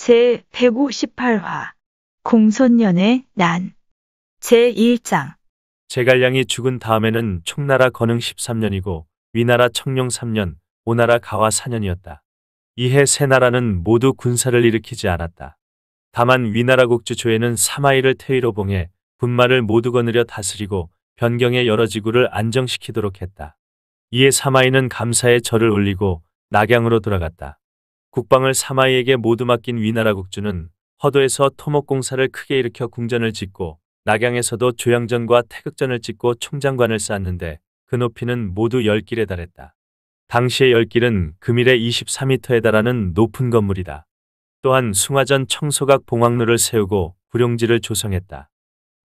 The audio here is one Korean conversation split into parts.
제158화 공손년의 난 제1장 제갈량이 죽은 다음에는 총나라 건흥 13년이고 위나라 청룡 3년, 오나라 가화 4년이었다. 이해 세 나라는 모두 군사를 일으키지 않았다. 다만 위나라 국주 조에는 사마이를 태위로 봉해 분마를 모두 거느려 다스리고 변경의 여러 지구를 안정시키도록 했다. 이에 사마이는 감사의 절을 올리고 낙양으로 돌아갔다. 국방을 사마이에게 모두 맡긴 위나라 국주는 허도에서 토목공사를 크게 일으켜 궁전을 짓고 낙양에서도 조양전과 태극전을 짓고 총장관을 쌓았는데 그 높이는 모두 10길에 달했다. 당시의 10길은 금일에 23m에 달하는 높은 건물이다. 또한 숭화전 청소각 봉황루를 세우고 구룡지를 조성했다.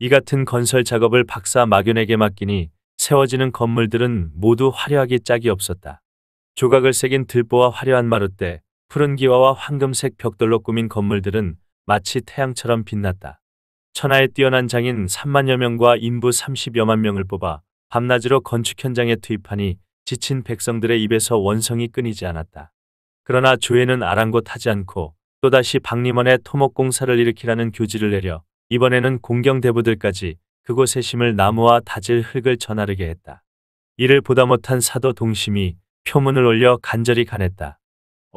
이 같은 건설 작업을 박사 마견에게 맡기니 세워지는 건물들은 모두 화려하기 짝이 없었다. 조각을 새긴 들보와 화려한 마룻대, 푸른 기와와 황금색 벽돌로 꾸민 건물들은 마치 태양처럼 빛났다. 천하에 뛰어난 장인 3만여 명과 인부 30여만 명을 뽑아 밤낮으로 건축 현장에 투입하니 지친 백성들의 입에서 원성이 끊이지 않았다. 그러나 조에는 아랑곳하지 않고 또다시 박림원에 토목공사를 일으키라는 교지를 내려 이번에는 공경대부들까지 그곳에 심을 나무와 다질 흙을 전하르게 했다. 이를 보다 못한 사도 동심이 표문을 올려 간절히 간했다.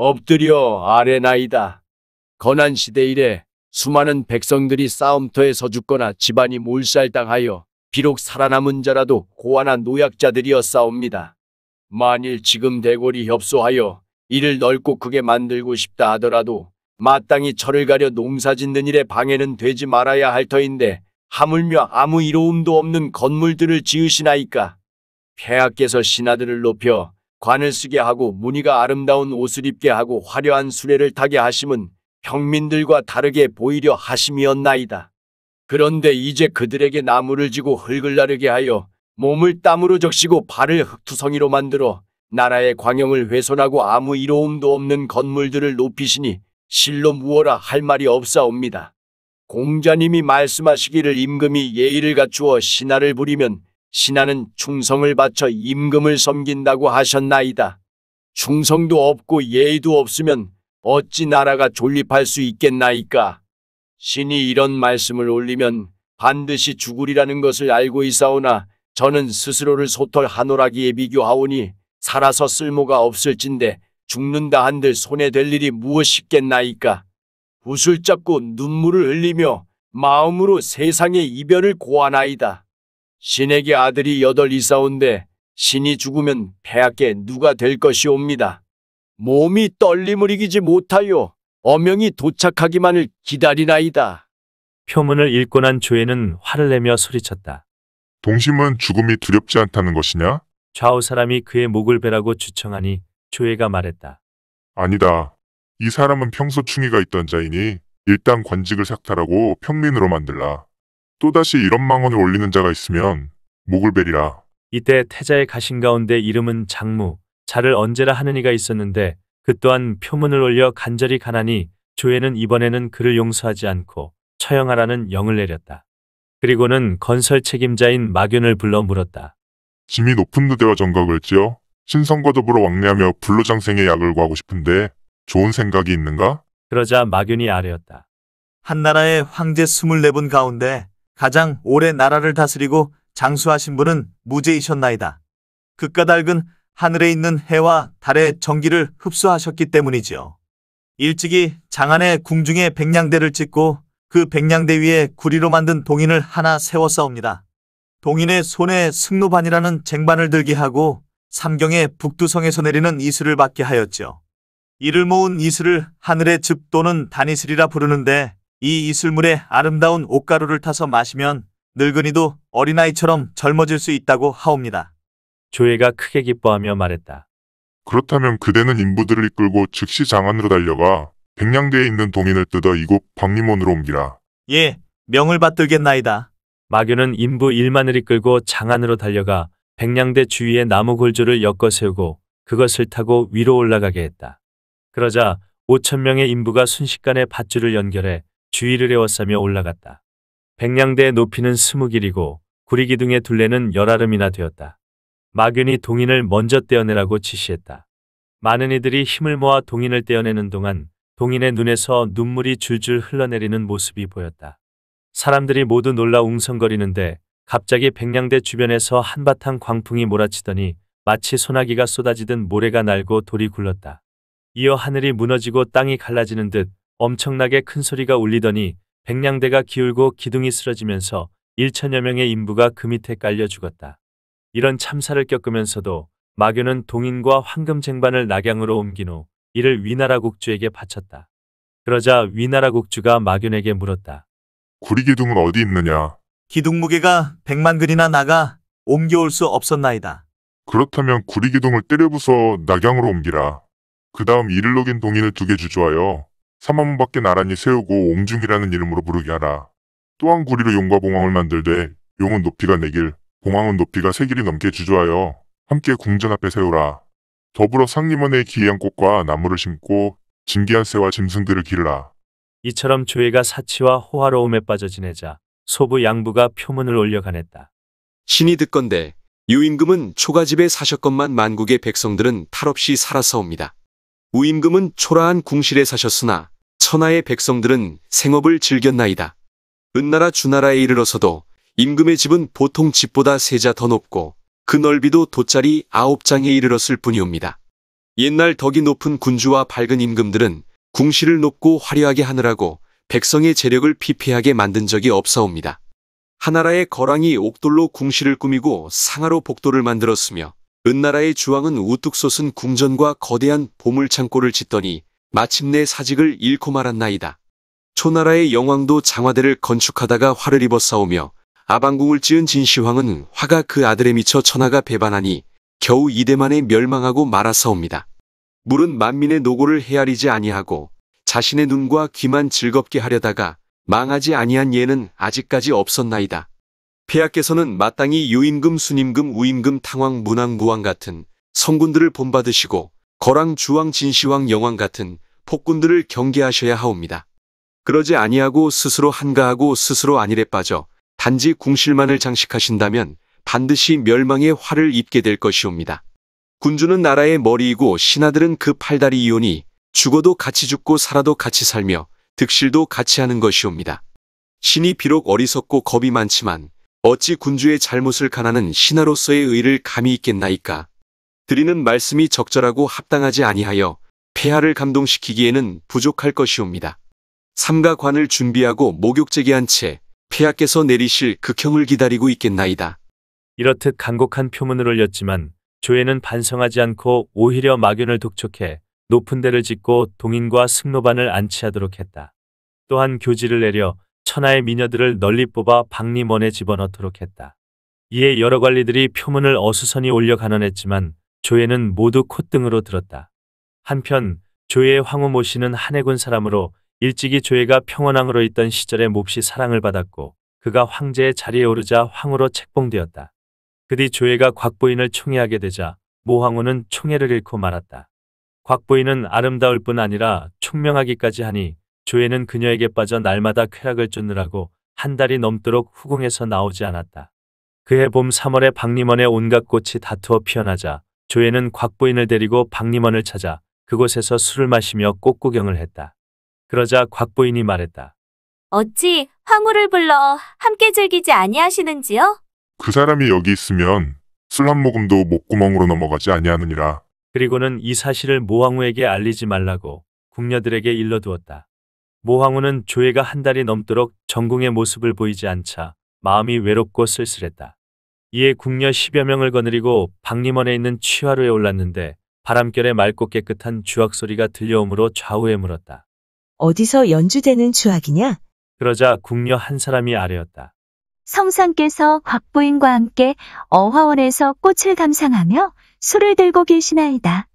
엎드려 아뢰나이다. 건한시대 이래 수많은 백성들이 싸움터에 서 죽거나 집안이 몰살당하여 비록 살아남은 자라도 고아나 노약자들이었사옵니다. 만일 지금 대궐이 협소하여 이를 넓고 크게 만들고 싶다 하더라도 마땅히 철을 가려 농사짓는 일에 방해는 되지 말아야 할 터인데 하물며 아무 이로움도 없는 건물들을 지으시나이까. 폐하께서 신하들을 높여 관을 쓰게 하고 무늬가 아름다운 옷을 입게 하고 화려한 수레를 타게 하심은 평민들과 다르게 보이려 하심이었나이다. 그런데 이제 그들에게 나무를 지고 흙을 나르게 하여 몸을 땀으로 적시고 발을 흙투성이로 만들어 나라의 광영을 훼손하고 아무 이로움도 없는 건물들을 높이시니 실로 무어라 할 말이 없사옵니다. 공자님이 말씀하시기를 임금이 예의를 갖추어 신하를 부리면 신하는 충성을 바쳐 임금을 섬긴다고 하셨나이다. 충성도 없고 예의도 없으면 어찌 나라가 존립할 수 있겠나이까. 신이 이런 말씀을 올리면 반드시 죽으리라는 것을 알고 있사오나 저는 스스로를 소털하노라기에 비교하오니 살아서 쓸모가 없을진데 죽는다 한들 손에 될 일이 무엇이겠나이까. 붓을 잡고 눈물을 흘리며 마음으로 세상의 이별을 고하나이다. 신에게 아들이 8 있사온데 신이 죽으면 폐하께 누가 될 것이옵니다. 몸이 떨림을 이기지 못하여 어명이 도착하기만을 기다리나이다. 표문을 읽고 난 조에는 화를 내며 소리쳤다. 동심은 죽음이 두렵지 않다는 것이냐? 좌우 사람이 그의 목을 베라고 주청하니 조에가 말했다. 아니다. 이 사람은 평소 충의가 있던 자이니 일단 관직을 삭탈하고 평민으로 만들라. 또다시 이런 망언을 올리는 자가 있으면 목을 베리라. 이때 태자의 가신 가운데 이름은 장무, 자를 언제라 하는 이가 있었는데 그 또한 표문을 올려 간절히 간하니 조에는 이번에는 그를 용서하지 않고 처형하라는 영을 내렸다. 그리고는 건설 책임자인 마견을 불러 물었다. 짐이 높은 누대와 정각을 찌어 신성과 더불어 왕래하며 불로장생의 약을 구하고 싶은데 좋은 생각이 있는가? 그러자 마견이 아뢰었다. 한나라의 황제 24분 가운데 가장 오래 나라를 다스리고 장수하신 분은 무제이셨나이다. 그 까닭은 하늘에 있는 해와 달의 전기를 흡수하셨기 때문이지요. 일찍이 장안의 궁중에 백냥대를 짓고 그 백냥대 위에 구리로 만든 동인을 하나 세웠사옵니다. 동인의 손에 승노반이라는 쟁반을 들게 하고 삼경의 북두성에서 내리는 이슬을 받게 하였지요. 이를 모은 이슬을 하늘의 즙 또는 단이슬이라 부르는데 이 이슬물에 아름다운 옷가루를 타서 마시면 늙은이도 어린아이처럼 젊어질 수 있다고 하옵니다. 조에가 크게 기뻐하며 말했다. 그렇다면 그대는 인부들을 이끌고 즉시 장안으로 달려가 백냥대에 있는 동인을 뜯어 이곳 박림원으로 옮기라. 예, 명을 받들겠나이다. 마견은 인부 1만을 이끌고 장안으로 달려가 백냥대 주위에 나무 골조를 엮어 세우고 그것을 타고 위로 올라가게 했다. 그러자 5,000명의 인부가 순식간에 밧줄을 연결해 주위를 에워싸며 올라갔다. 백냥대의 높이는 20길이고 구리기둥의 둘레는 10아름이나 되었다. 마견이 동인을 먼저 떼어내라고 지시했다. 많은 이들이 힘을 모아 동인을 떼어내는 동안 동인의 눈에서 눈물이 줄줄 흘러내리는 모습이 보였다. 사람들이 모두 놀라 웅성거리는데 갑자기 백량대 주변에서 한바탕 광풍이 몰아치더니 마치 소나기가 쏟아지듯 모래가 날고 돌이 굴렀다. 이어 하늘이 무너지고 땅이 갈라지는 듯 엄청나게 큰 소리가 울리더니 백량대가 기울고 기둥이 쓰러지면서 1천여 명의 인부가 그 밑에 깔려 죽었다. 이런 참사를 겪으면서도 마교는 동인과 황금 쟁반을 낙양으로 옮긴 후 이를 위나라 국주에게 바쳤다. 그러자 위나라 국주가 마교에게 물었다. 구리기둥은 어디 있느냐? 기둥 무게가 100만 근이나 나가 옮겨올 수 없었나이다. 그렇다면 구리기둥을 때려 부숴 낙양으로 옮기라. 그 다음 이를 녹인 동인을 2개 주조하여 3만 밖에 나란히 세우고 옹중이라는 이름으로 부르게 하라. 또한 구리로 용과 봉황을 만들되 용은 높이가 4길, 봉황은 높이가 3길이 넘게 주조하여 함께 궁전 앞에 세우라. 더불어 상림원에 기이한 꽃과 나무를 심고 진귀한 새와 짐승들을 기르라. 이처럼 조회가 사치와 호화로움에 빠져 지내자 소부 양부가 표문을 올려 가냈다. 신이 듣건대 유임금은 초가집에 사셨건만 만국의 백성들은 탈없이 살아서옵니다. 우임금은 초라한 궁실에 사셨으나 천하의 백성들은 생업을 즐겼나이다. 은나라 주나라에 이르러서도 임금의 집은 보통 집보다 3자 더 높고 그 넓이도 돗자리 9장에 이르렀을 뿐이옵니다. 옛날 덕이 높은 군주와 밝은 임금들은 궁실을 높고 화려하게 하느라고 백성의 재력을 피폐하게 만든 적이 없사옵니다. 하나라의 거랑이 옥돌로 궁실을 꾸미고 상하로 복도를 만들었으며 은나라의 주왕은 우뚝 솟은 궁전과 거대한 보물창고를 짓더니 마침내 사직을 잃고 말았나이다. 초나라의 영왕도 장화대를 건축하다가 화를 입었사오며 아방궁을 지은 진시황은 화가 그 아들에 미쳐 천하가 배반하니 겨우 2대 만에 멸망하고 말았사옵니다. 물은 만민의 노고를 헤아리지 아니하고 자신의 눈과 귀만 즐겁게 하려다가 망하지 아니한 예는 아직까지 없었나이다. 폐하께서는 마땅히 유임금, 순임금, 우임금, 탕왕, 문왕, 무왕 같은 성군들을 본받으시고 거랑, 주왕, 진시황, 영왕 같은 폭군들을 경계하셔야 하옵니다. 그러지 아니하고 스스로 한가하고 스스로 안일에 빠져 단지 궁실만을 장식하신다면 반드시 멸망의 화를 입게 될 것이옵니다. 군주는 나라의 머리이고 신하들은 그 팔다리 이오니 죽어도 같이 죽고 살아도 같이 살며 득실도 같이 하는 것이옵니다. 신이 비록 어리석고 겁이 많지만 어찌 군주의 잘못을 가하는 신하로서의 의를 감히 있겠나이까. 드리는 말씀이 적절하고 합당하지 아니하여 폐하를 감동시키기에는 부족할 것이옵니다. 삼가 관을 준비하고 목욕제기한 채 폐하께서 내리실 극형을 기다리고 있겠나이다. 이렇듯 간곡한 표문을 올렸지만 조회는 반성하지 않고 오히려 마견을 독촉해 높은 데를 짓고 동인과 승로반을 안치하도록 했다. 또한 교지를 내려 천하의 미녀들을 널리 뽑아 박림원에 집어넣도록 했다. 이에 여러 관리들이 표문을 어수선히 올려 간언했지만 조회는 모두 콧등으로 들었다. 한편 조회의 황후 모씨는 한해군 사람으로 일찍이 조회가 평원왕으로 있던 시절에 몹시 사랑을 받았고 그가 황제의 자리에 오르자 황후로 책봉되었다. 그뒤 조회가 곽부인을 총애하게 되자 모황후는 총애를 잃고 말았다. 곽부인은 아름다울 뿐 아니라 총명하기까지 하니 조회는 그녀에게 빠져 날마다 쾌락을 쫓느라고 한 달이 넘도록 후궁에서 나오지 않았다. 그해 봄 3월에 박림원에 온갖 꽃이 다투어 피어나자 조회는 곽부인을 데리고 박림원을 찾아 그곳에서 술을 마시며 꽃구경을 했다. 그러자 곽부인이 말했다. 어찌 황후를 불러 함께 즐기지 아니하시는지요? 그 사람이 여기 있으면 술 한 모금도 목구멍으로 넘어가지 아니하느니라. 그리고는 이 사실을 모황후에게 알리지 말라고 궁녀들에게 일러두었다. 모황후는 조회가 한 달이 넘도록 정궁의 모습을 보이지 않자 마음이 외롭고 쓸쓸했다. 이에 궁녀 10여 명을 거느리고 박림원에 있는 취화로에 올랐는데 바람결에 맑고 깨끗한 주악 소리가 들려오므로 좌우에 물었다. 어디서 연주되는 주악이냐? 그러자 궁녀 한 사람이 아뢰었다. 성상께서 곽부인과 함께 어화원에서 꽃을 감상하며 술을 들고 계시나이다.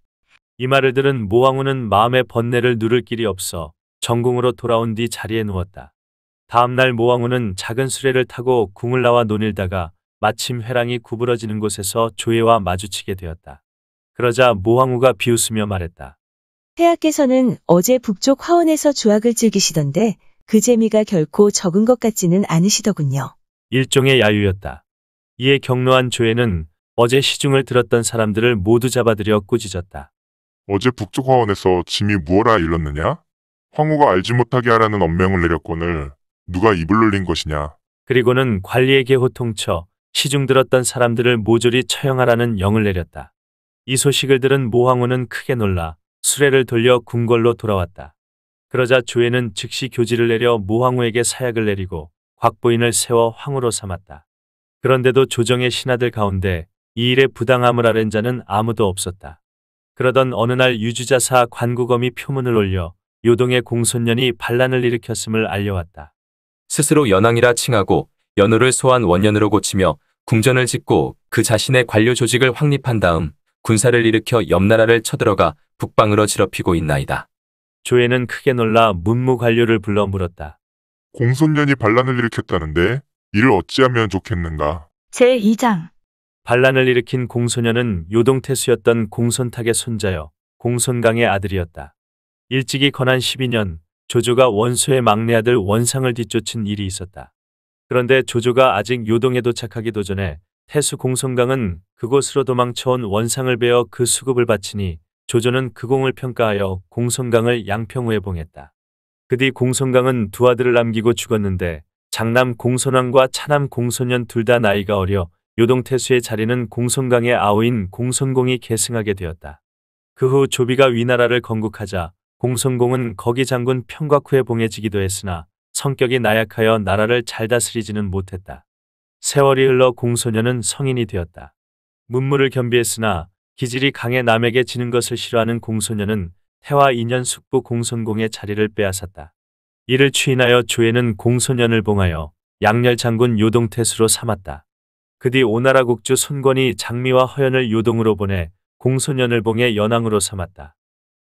이 말을 들은 모황후는 마음의 번뇌를 누를 길이 없어 정궁으로 돌아온 뒤 자리에 누웠다. 다음날 모황후는 작은 수레를 타고 궁을 나와 논일다가 마침 회랑이 구부러지는 곳에서 조회와 마주치게 되었다. 그러자 모황후가 비웃으며 말했다. 폐하께서는 어제 북쪽 화원에서 주악을 즐기시던데 그 재미가 결코 적은 것 같지는 않으시더군요. 일종의 야유였다. 이에 격노한 조회는 어제 시중을 들었던 사람들을 모두 잡아들여 꾸짖었다. 어제 북쪽 화원에서 짐이 무엇라 일렀느냐? 황후가 알지 못하게 하라는 엄명을 내렸거늘 누가 입을 놀린 것이냐. 그리고는 관리에게 호통쳐 시중 들었던 사람들을 모조리 처형하라는 영을 내렸다. 이 소식을 들은 모황후는 크게 놀라 수레를 돌려 궁궐로 돌아왔다. 그러자 조회는 즉시 교지를 내려 모황후에게 사약을 내리고 곽부인을 세워 황후로 삼았다. 그런데도 조정의 신하들 가운데 이 일에 부당함을 아는 자는 아무도 없었다. 그러던 어느 날 유주자사 관구검이 표문을 올려 요동의 공손년이 반란을 일으켰음을 알려왔다. 스스로 연왕이라 칭하고 연호를 소환 원년으로 고치며 궁전을 짓고 그 자신의 관료 조직을 확립한 다음 군사를 일으켜 옆나라를 쳐들어가 북방으로 짓밟히고 있나이다. 조회는 크게 놀라 문무관료를 불러 물었다. 공손년이 반란을 일으켰다는데 이를 어찌하면 좋겠는가. 제2장. 반란을 일으킨 공소년은 요동태수였던 공손탁의 손자여 공손강의 아들이었다. 일찍이 건한 12년 조조가 원소의 막내 아들 원상을 뒤쫓은 일이 있었다. 그런데 조조가 아직 요동에 도착하기도 전에 태수 공손강은 그곳으로 도망쳐온 원상을 베어 그 수급을 바치니 조조는 그 공을 평가하여 공손강을 양평우에 봉했다. 그 뒤 공손강은 두 아들을 남기고 죽었는데 장남 공손왕과 차남 공손년 둘 다 나이가 어려 요동태수의 자리는 공손강의 아우인 공손공이 계승하게 되었다. 그 후 조비가 위나라를 건국하자 공손공은 거기 장군 평곽후에 봉해지기도 했으나 성격이 나약하여 나라를 잘 다스리지는 못했다. 세월이 흘러 공소년은 성인이 되었다. 문무를 겸비했으나 기질이 강해 남에게 지는 것을 싫어하는 공소년은 태화 2년 숙부 공손공의 자리를 빼앗았다. 이를 추인하여 조회는 공소년을 봉하여 양렬 장군 요동태수로 삼았다. 그 뒤 오나라 국주 손권이 장미와 허연을 요동으로 보내 공소년을 봉해 연왕으로 삼았다.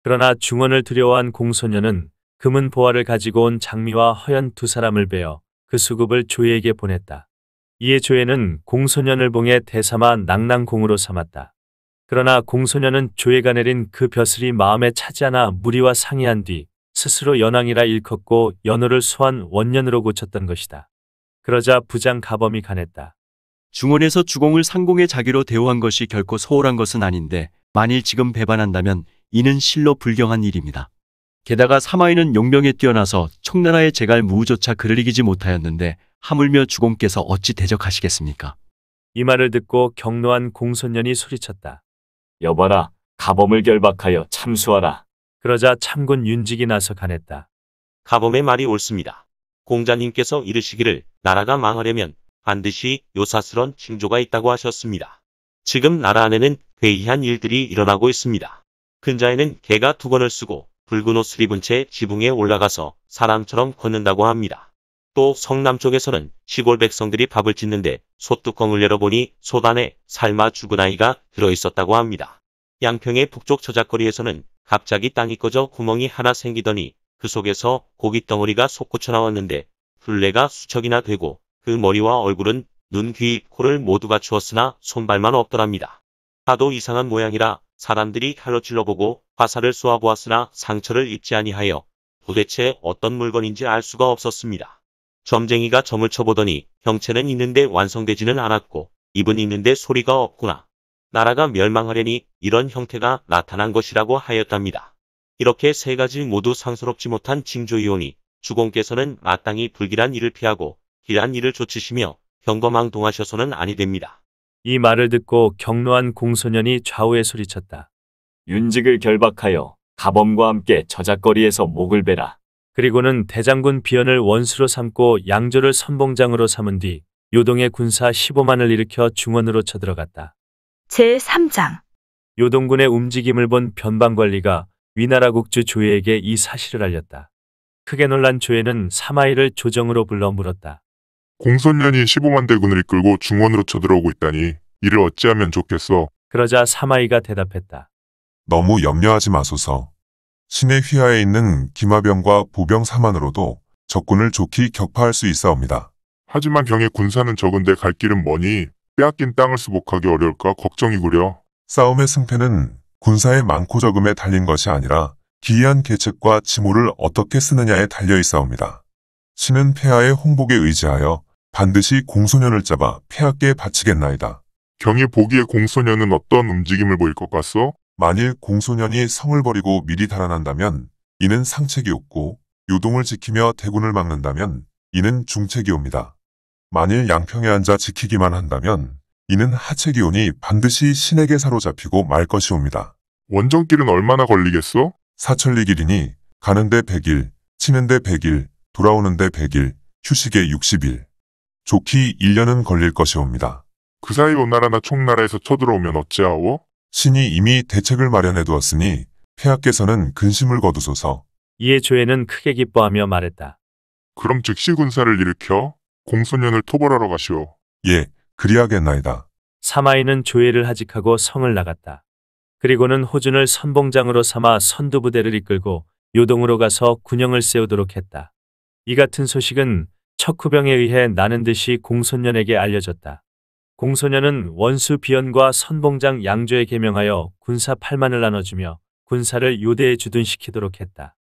그러나 중원을 두려워한 공소년은 금은 보화를 가지고 온 장미와 허연 두 사람을 베어 그 수급을 조회에게 보냈다. 이에 조회는 공소년을 봉해 대삼아 낭낭공으로 삼았다. 그러나 공소년은 조회가 내린 그 벼슬이 마음에 차지 않아 무리와 상의한 뒤 스스로 연왕이라 일컫고 연호를 소환 원년으로 고쳤던 것이다. 그러자 부장 가범이 간했다. 중원에서 주공을 상공의 자기로 대우한 것이 결코 소홀한 것은 아닌데 만일 지금 배반한다면 이는 실로 불경한 일입니다. 게다가 사마이는 용병에 뛰어나서 청나라의 제갈 무우조차 그를 이기지 못하였는데 하물며 주공께서 어찌 대적하시겠습니까? 이 말을 듣고 경노한 공손년이 소리쳤다. 여봐라, 가범을 결박하여 참수하라. 그러자 참군 윤직이 나서 간했다. 가범의 말이 옳습니다. 공자님께서 이르시기를 나라가 망하려면 반드시 요사스런 징조가 있다고 하셨습니다. 지금 나라 안에는 괴이한 일들이 일어나고 있습니다. 근자에는 개가 두건을 쓰고 붉은 옷을 입은 채 지붕에 올라가서 사람처럼 걷는다고 합니다. 또 성남 쪽에서는 시골 백성들이 밥을 짓는데 솥뚜껑을 열어보니 솥 안에 삶아 죽은 아이가 들어있었다고 합니다. 양평의 북쪽 저작거리에서는 갑자기 땅이 꺼져 구멍이 하나 생기더니 그 속에서 고기 덩어리가 솟구쳐 나왔는데 둘레가 수척이나 되고 그 머리와 얼굴은 눈, 귀, 코를 모두 갖추었으나 손발만 없더랍니다. 하도 이상한 모양이라 사람들이 칼로 찔러보고 화살을 쏘아보았으나 상처를 입지 아니하여 도대체 어떤 물건인지 알 수가 없었습니다. 점쟁이가 점을 쳐보더니 형체는 있는데 완성되지는 않았고 입은 있는데 소리가 없구나. 나라가 멸망하려니 이런 형태가 나타난 것이라고 하였답니다. 이렇게 세 가지 모두 상스럽지 못한 징조이오니 주공께서는 마땅히 불길한 일을 피하고 길한 일을 좇으시며 경거망동하셔서는 아니 됩니다. 이 말을 듣고 경노한 공소년이 좌우에 소리쳤다. 윤직을 결박하여 가범과 함께 저작거리에서 목을 베라. 그리고는 대장군 비연을 원수로 삼고 양조를 선봉장으로 삼은 뒤 요동의 군사 15만을 일으켜 중원으로 쳐들어갔다. 제3장. 요동군의 움직임을 본 변방관리가 위나라 국주 조회에게 이 사실을 알렸다. 크게 놀란 조회는 사마이를 조정으로 불러 물었다. 공손년이 15만 대군을 이끌고 중원으로 쳐들어오고 있다니 이를 어찌하면 좋겠어. 그러자 사마이가 대답했다. 너무 염려하지 마소서. 신의 휘하에 있는 기마병과 보병 4만으로도 적군을 좋게 격파할 수 있사옵니다. 하지만 경의 군사는 적은데 갈 길은 머니 빼앗긴 땅을 수복하기 어려울까 걱정이구려. 싸움의 승패는 군사의 많고 적음에 달린 것이 아니라 기이한 계책과 지모를 어떻게 쓰느냐에 달려 있사옵니다. 신은 폐하의 홍복에 의지하여 반드시 공소년을 잡아 폐하께 바치겠나이다. 경이 보기에 공소년은 어떤 움직임을 보일 것 같소? 만일 공소년이 성을 버리고 미리 달아난다면 이는 상책이었고 요동을 지키며 대군을 막는다면 이는 중책이옵니다. 만일 양평에 앉아 지키기만 한다면 이는 하책이오니 반드시 신에게 사로잡히고 말 것이옵니다. 원정길은 얼마나 걸리겠어? 사천리 길이니 가는데 100일, 치는데 100일, 돌아오는데 100일, 휴식에 60일. 좋기 1년은 걸릴 것이옵니다. 그 사이 오나라나 총나라에서 쳐들어오면 어찌하오? 신이 이미 대책을 마련해 두었으니 폐하께서는 근심을 거두소서. 이에 조회는 크게 기뻐하며 말했다. 그럼 즉시 군사를 일으켜 공소년을 토벌하러 가시오. 예, 그리하겠나이다. 사마이는 조회를 하직하고 성을 나갔다. 그리고는 호준을 선봉장으로 삼아 선두부대를 이끌고 요동으로 가서 군영을 세우도록 했다. 이 같은 소식은 척후병에 의해 나는 듯이 공소년에게 알려졌다. 공소년은 원수 비연과 선봉장 양조에 계명하여 군사 8만을 나눠주며 군사를 요대에 주둔시키도록 했다.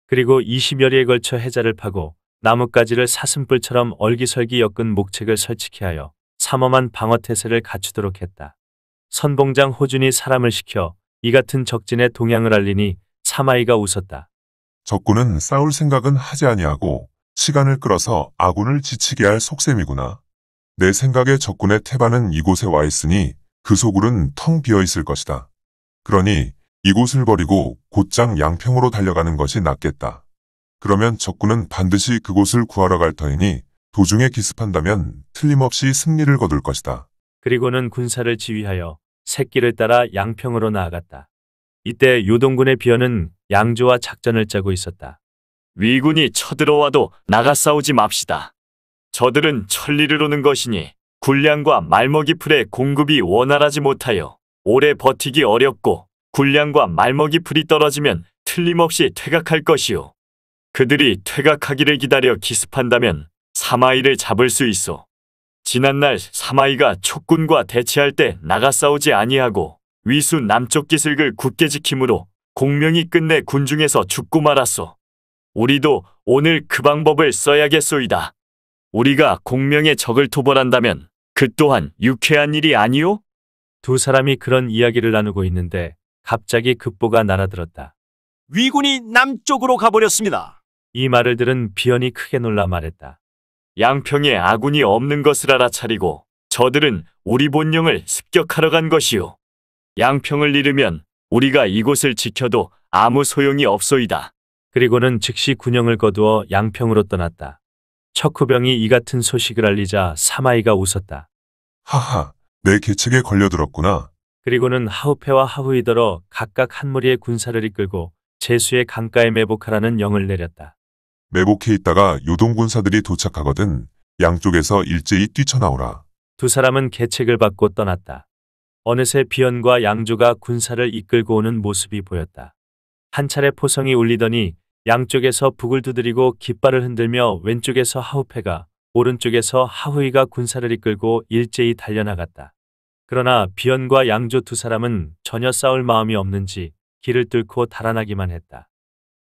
그리고 20여리에 걸쳐 해자를 파고 나뭇가지를 사슴뿔처럼 얼기설기 엮은 목책을 설치케 하여 삼엄한 방어태세를 갖추도록 했다. 선봉장 호준이 사람을 시켜 이 같은 적진의 동향을 알리니 사마이가 웃었다. 적군은 싸울 생각은 하지 아니하고 시간을 끌어서 아군을 지치게 할 속셈이구나. 내 생각에 적군의 태반은 이곳에 와 있으니 그 소굴은 텅 비어 있을 것이다. 그러니 이곳을 버리고 곧장 양평으로 달려가는 것이 낫겠다. 그러면 적군은 반드시 그곳을 구하러 갈 터이니 도중에 기습한다면 틀림없이 승리를 거둘 것이다. 그리고는 군사를 지휘하여 새길을 따라 양평으로 나아갔다. 이때 요동군의 비연은 양조와 작전을 짜고 있었다. 위군이 쳐들어와도 나가 싸우지 맙시다. 저들은 천리를 오는 것이니 군량과 말먹이 풀의 공급이 원활하지 못하여 오래 버티기 어렵고 군량과 말먹이 풀이 떨어지면 틀림없이 퇴각할 것이오. 그들이 퇴각하기를 기다려 기습한다면 사마이를 잡을 수 있어. 지난날 사마이가 촉군과 대치할 때 나가 싸우지 아니하고 위수 남쪽 기슭을 굳게 지킴으로 공명이 끝내 군중에서 죽고 말았소. 우리도 오늘 그 방법을 써야겠소이다. 우리가 공명의 적을 토벌한다면 그 또한 유쾌한 일이 아니오? 두 사람이 그런 이야기를 나누고 있는데 갑자기 급보가 날아들었다. 위군이 남쪽으로 가버렸습니다. 이 말을 들은 비연이 크게 놀라 말했다. 양평에 아군이 없는 것을 알아차리고 저들은 우리 본령을 습격하러 간 것이오. 양평을 잃으면 우리가 이곳을 지켜도 아무 소용이 없소이다. 그리고는 즉시 군영을 거두어 양평으로 떠났다. 척후병이 이 같은 소식을 알리자 사마이가 웃었다. 하하, 내 계책에 걸려들었구나. 그리고는 하우페와 하후이더러 각각 한 무리의 군사를 이끌고 제수의 강가에 매복하라는 영을 내렸다. 매복해 있다가 요동군사들이 도착하거든 양쪽에서 일제히 뛰쳐나오라. 두 사람은 계책을 받고 떠났다. 어느새 비연과 양조가 군사를 이끌고 오는 모습이 보였다. 한 차례 포성이 울리더니 양쪽에서 북을 두드리고 깃발을 흔들며 왼쪽에서 하우페가 오른쪽에서 하후이가 군사를 이끌고 일제히 달려나갔다. 그러나 비연과 양조 두 사람은 전혀 싸울 마음이 없는지 길을 뚫고 달아나기만 했다.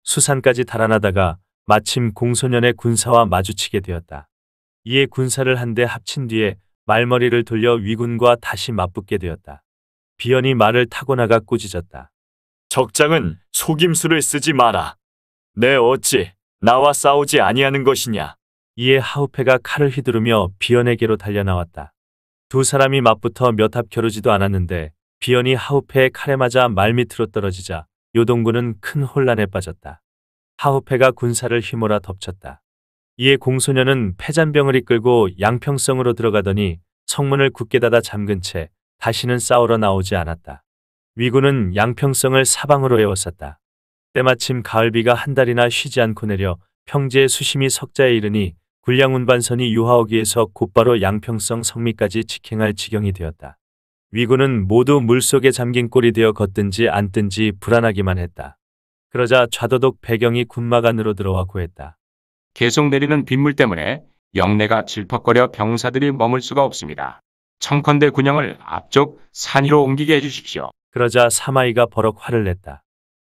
수산까지 달아나다가 마침 공소년의 군사와 마주치게 되었다. 이에 군사를 한데 합친 뒤에 말머리를 돌려 위군과 다시 맞붙게 되었다. 비연이 말을 타고 나가 꾸짖었다. 적장은 속임수를 쓰지 마라. 내 어찌 나와 싸우지 아니하는 것이냐. 이에 하우페가 칼을 휘두르며 비연에게로 달려나왔다. 두 사람이 맞붙어 몇 합 겨루지도 않았는데 비연이 하우페의 칼에 맞아 말밑으로 떨어지자 요동군은 큰 혼란에 빠졌다. 하우페가 군사를 휘몰아 덮쳤다. 이에 공소년은 패잔병을 이끌고 양평성으로 들어가더니 성문을 굳게 닫아 잠근 채 다시는 싸우러 나오지 않았다. 위군은 양평성을 사방으로 에워쌌다. 때마침 가을비가 한 달이나 쉬지 않고 내려 평지의 수심이 석자에 이르니 군량운반선이 유하오기에서 곧바로 양평성 성미까지 직행할 지경이 되었다. 위군은 모두 물속에 잠긴 꼴이 되어 걷든지 앉든지 불안하기만 했다. 그러자 좌도독 배경이 군막 안으로 들어와 구했다. 계속 내리는 빗물 때문에 영내가 질퍽거려 병사들이 머물 수가 없습니다. 청컨대 군영을 앞쪽 산 위로 옮기게 해주십시오. 그러자 사마이가 버럭 화를 냈다.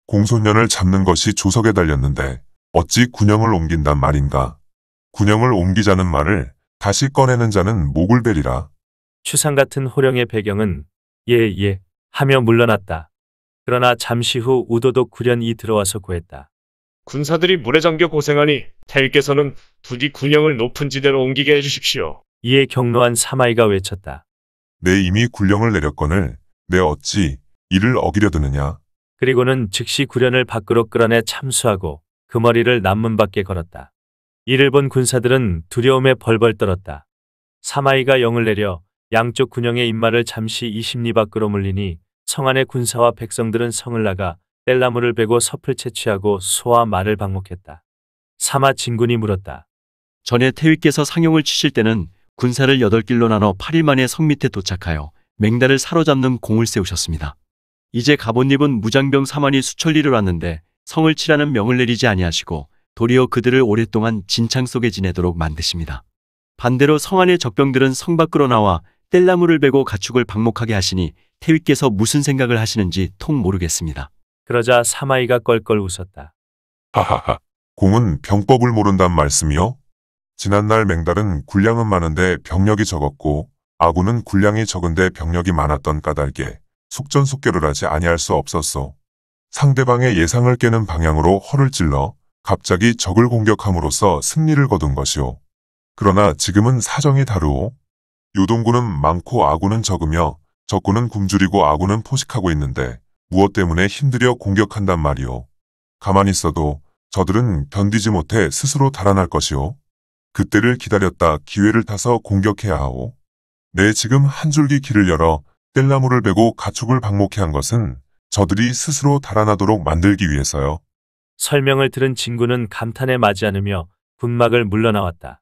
공소년을 잡는 것이 조석에 달렸는데 어찌 군영을 옮긴단 말인가. 군영을 옮기자는 말을 다시 꺼내는 자는 목을 베리라. 추상 같은 호령의 배경은 예 하며 물러났다. 그러나 잠시 후 우도독 구련이 들어와서 구했다. 군사들이 물에 잠겨 고생하니 태위께서는 부디 군령을 높은 지대로 옮기게 해주십시오. 이에 경로한 사마이가 외쳤다. 내 이미 군령을 내렸거늘 내 어찌 이를 어기려 드느냐. 그리고는 즉시 구련을 밖으로 끌어내 참수하고 그 머리를 남문 밖에 걸었다. 이를 본 군사들은 두려움에 벌벌 떨었다. 사마이가 영을 내려 양쪽 군영의 인마를 잠시 20리 밖으로 물리니 성 안의 군사와 백성들은 성을 나가 뗄나무를 베고 섭을 채취하고 소와 말을 방목했다. 사마 진군이 물었다. 전에 태위께서 상용을 치실 때는 군사를 8길로 나눠 8일 만에 성 밑에 도착하여 맹달을 사로잡는 공을 세우셨습니다. 이제 가봇잎은 무장병 4만이 수천리를 왔는데 성을 치라는 명을 내리지 아니하시고 도리어 그들을 오랫동안 진창 속에 지내도록 만드십니다. 반대로 성 안의 적병들은 성 밖으로 나와 뗄나무를 베고 가축을 방목하게 하시니 태위께서 무슨 생각을 하시는지 통 모르겠습니다. 그러자 사마이가 껄껄 웃었다. 하하하. 공은 병법을 모른단 말씀이요? 지난날 맹달은 군량은 많은데 병력이 적었고 아군은 군량이 적은데 병력이 많았던 까닭에 속전속결을 하지 아니할 수 없었소. 상대방의 예상을 깨는 방향으로 허를 찔러 갑자기 적을 공격함으로써 승리를 거둔 것이오. 그러나 지금은 사정이 다르오. 요동군은 많고 아군은 적으며 적군은 굶주리고 아군은 포식하고 있는데 무엇 때문에 힘들여 공격한단 말이오. 가만히 있어도 저들은 견디지 못해 스스로 달아날 것이오. 그때를 기다렸다 기회를 타서 공격해야 하오. 내 지금 한 줄기 길을 열어 뗄나무를 베고 가축을 방목해 한 것은 저들이 스스로 달아나도록 만들기 위해서요. 설명을 들은 진군은 감탄에 맞지 않으며 군막을 물러나왔다.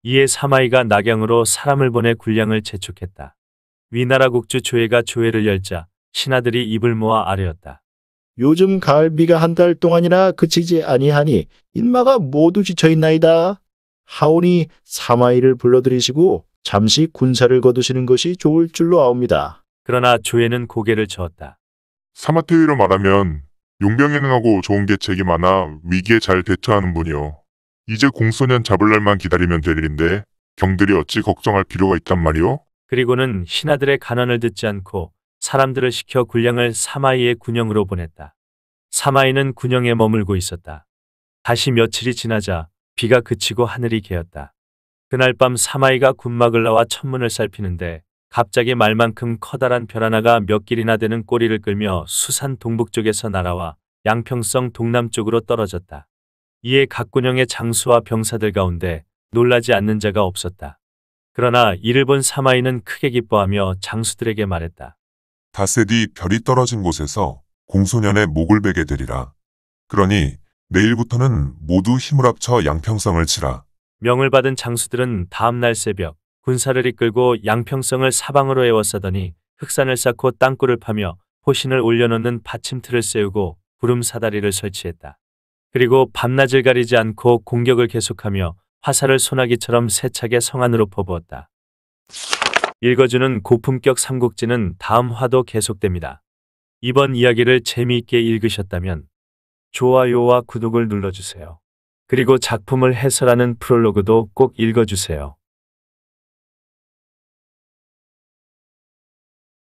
이에 사마이가 낙양으로 사람을 보내 군량을 재촉했다. 위나라 국주 조회가 조회를 열자 신하들이 입을 모아 아뢰었다. 요즘 가을비가 한 달 동안이나 그치지 아니하니 인마가 모두 지쳐있나이다. 하오니 사마이를 불러들이시고 잠시 군사를 거두시는 것이 좋을 줄로 아옵니다. 그러나 조회는 고개를 저었다. 사마태위로 말하면 용병에 능하고 좋은 계책이 많아 위기에 잘 대처하는 분이요. 이제 공소년 잡을 날만 기다리면 될 일인데 경들이 어찌 걱정할 필요가 있단 말이오? 그리고는 신하들의 간언을 듣지 않고 사람들을 시켜 군량을 사마이의 군영으로 보냈다. 사마이는 군영에 머물고 있었다. 다시 며칠이 지나자 비가 그치고 하늘이 개었다. 그날 밤 사마이가 군막을 나와 천문을 살피는데 갑자기 말만큼 커다란 별 하나가 몇 길이나 되는 꼬리를 끌며 수산 동북쪽에서 날아와 양평성 동남쪽으로 떨어졌다. 이에 각 군영의 장수와 병사들 가운데 놀라지 않는 자가 없었다. 그러나 이를 본 사마이는 크게 기뻐하며 장수들에게 말했다. 닷새 뒤 별이 떨어진 곳에서 공소년의 목을 베게 되리라. 그러니 내일부터는 모두 힘을 합쳐 양평성을 치라. 명을 받은 장수들은 다음 날 새벽 군사를 이끌고 양평성을 사방으로 에워싸더니 흑산을 쌓고 땅굴을 파며 호신을 올려놓는 받침틀을 세우고 구름 사다리를 설치했다. 그리고 밤낮을 가리지 않고 공격을 계속하며 화살을 소나기처럼 세차게 성 안으로 퍼부었다. 읽어주는 고품격 삼국지는 다음 화도 계속됩니다. 이번 이야기를 재미있게 읽으셨다면 좋아요와 구독을 눌러주세요. 그리고 작품을 해설하는 프롤로그도 꼭 읽어주세요.